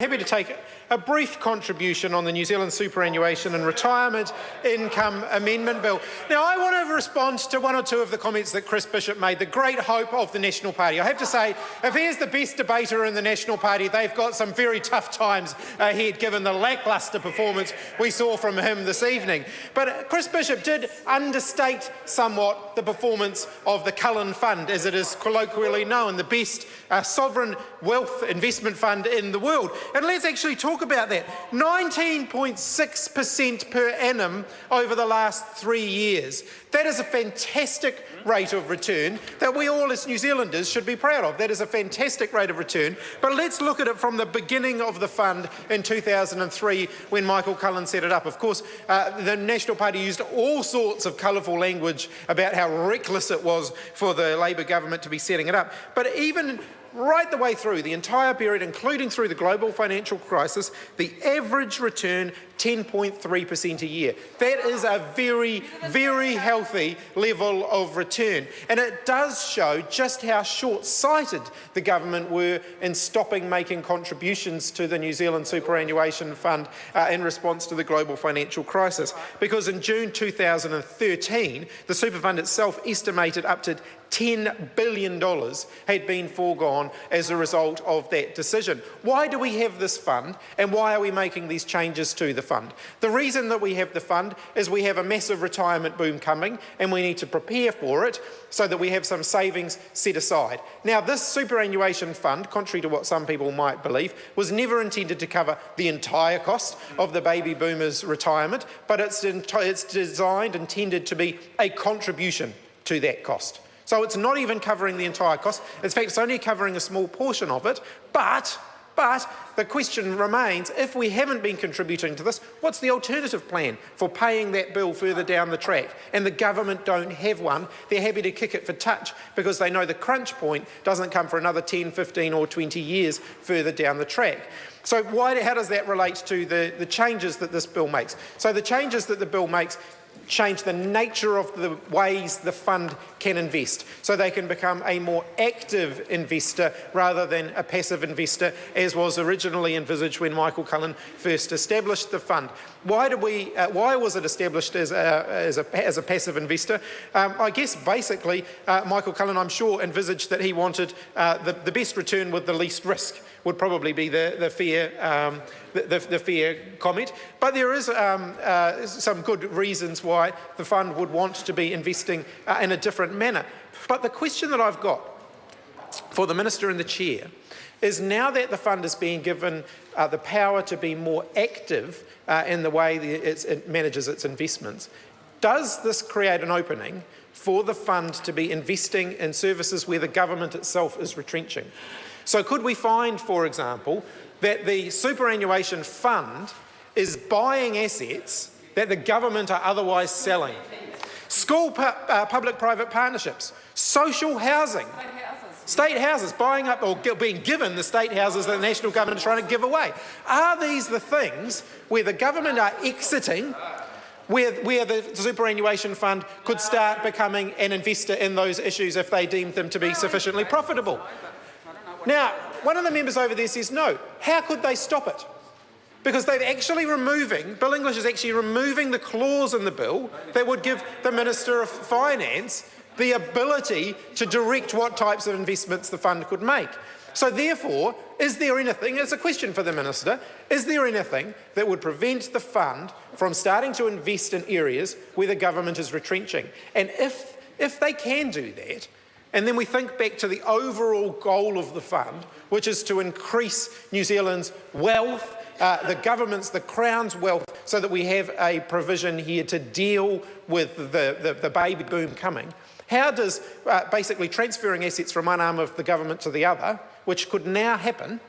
Happy to take a brief contribution on the New Zealand Superannuation and Retirement Income Amendment Bill. Now, I want to respond to one or two of the comments that Chris Bishop made, the great hope of the National Party. I have to say, if he is the best debater in the National Party, they've got some very tough times ahead, given the lacklustre performance we saw from him this evening. But Chris Bishop did understate somewhat the performance of the Cullen Fund, as it is colloquially known, the best sovereign wealth investment fund in the world. And let's actually talk about that. 19.6% per annum over the last 3 years. That is a fantastic rate of return that we all as New Zealanders should be proud of. That is a fantastic rate of return. But let's look at it from the beginning of the fund in 2003 when Michael Cullen set it up. Of course, the National Party used all sorts of colourful language about how reckless it was for the Labour government to be setting it up. But even right the way through the entire period, including through the global financial crisis, the average return 10.3% a year. That is a very, very healthy level of return. And it does show just how short-sighted the government were in stopping making contributions to the New Zealand Superannuation Fund in response to the global financial crisis. Because in June 2013, the super fund itself estimated up to $10 billion had been foregone as a result of that decision. Why do we have this fund, and why are we making these changes to the fund? The reason that we have the fund is we have a massive retirement boom coming, and we need to prepare for it so that we have some savings set aside. Now, this superannuation fund, contrary to what some people might believe, was never intended to cover the entire cost of the baby boomers' retirement, but it's designed, intended to be a contribution to that cost. So it's not even covering the entire cost. In fact, it's only covering a small portion of it. But the question remains, if we haven't been contributing to this, what's the alternative plan for paying that bill further down the track? And the government don't have one. They're happy to kick it for touch because they know the crunch point doesn't come for another 10, 15 or 20 years further down the track. So how does that relate to the changes that this bill makes? So the changes that the bill makes change the nature of the ways the fund can invest, so they can become a more active investor rather than a passive investor, as was originally envisaged when Michael Cullen first established the fund. Why was it established as a passive investor? I guess basically Michael Cullen, I'm sure, envisaged that he wanted the best return with the least risk. Would probably be the fair comment. But there is some good reasons why the fund would want to be investing in a different manner. But the question that I've got for the Minister and the Chair is, now that the fund is being given the power to be more active in the way it manages its investments, does this create an opening for the fund to be investing in services where the government itself is retrenching? So could we find, for example, that the superannuation fund is buying assets that the government are otherwise selling? School public-private partnerships, social housing, state houses, buying up or being given the state houses that the national government is trying to give away. Are these the things where the government are exiting, where the superannuation fund could start becoming an investor in those issues if they deemed them to be sufficiently profitable? Now, one of the members over there says no. How could they stop it? Because Bill English is actually removing the clause in the bill that would give the Minister of Finance the ability to direct what types of investments the fund could make. So therefore, is there anything, it's a question for the Minister, is there anything that would prevent the fund from starting to invest in areas where the government is retrenching? And if they can do that, and then we think back to the overall goal of the fund, which is to increase New Zealand's wealth, the Crown's wealth, so that we have a provision here to deal with the baby boom coming. How does basically transferring assets from one arm of the government to the other, which could now happen,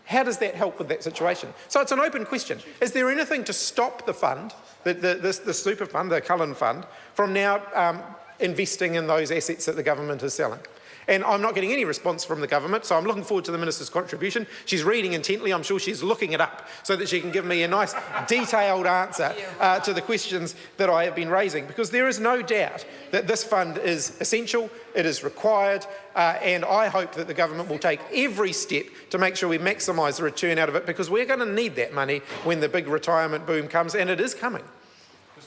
how does that help with that situation? So it's an open question. Is there anything to stop the fund, the super fund, the Cullen Fund, from now investing in those assets that the government is selling? And I'm not getting any response from the government, so I'm looking forward to the Minister's contribution. She's reading intently. I'm sure she's looking it up so that she can give me a nice detailed answer to the questions that I have been raising, because there is no doubt that this fund is essential, it is required, and I hope that the government will take every step to make sure we maximise the return out of it, because we're going to need that money when the big retirement boom comes, and it is coming.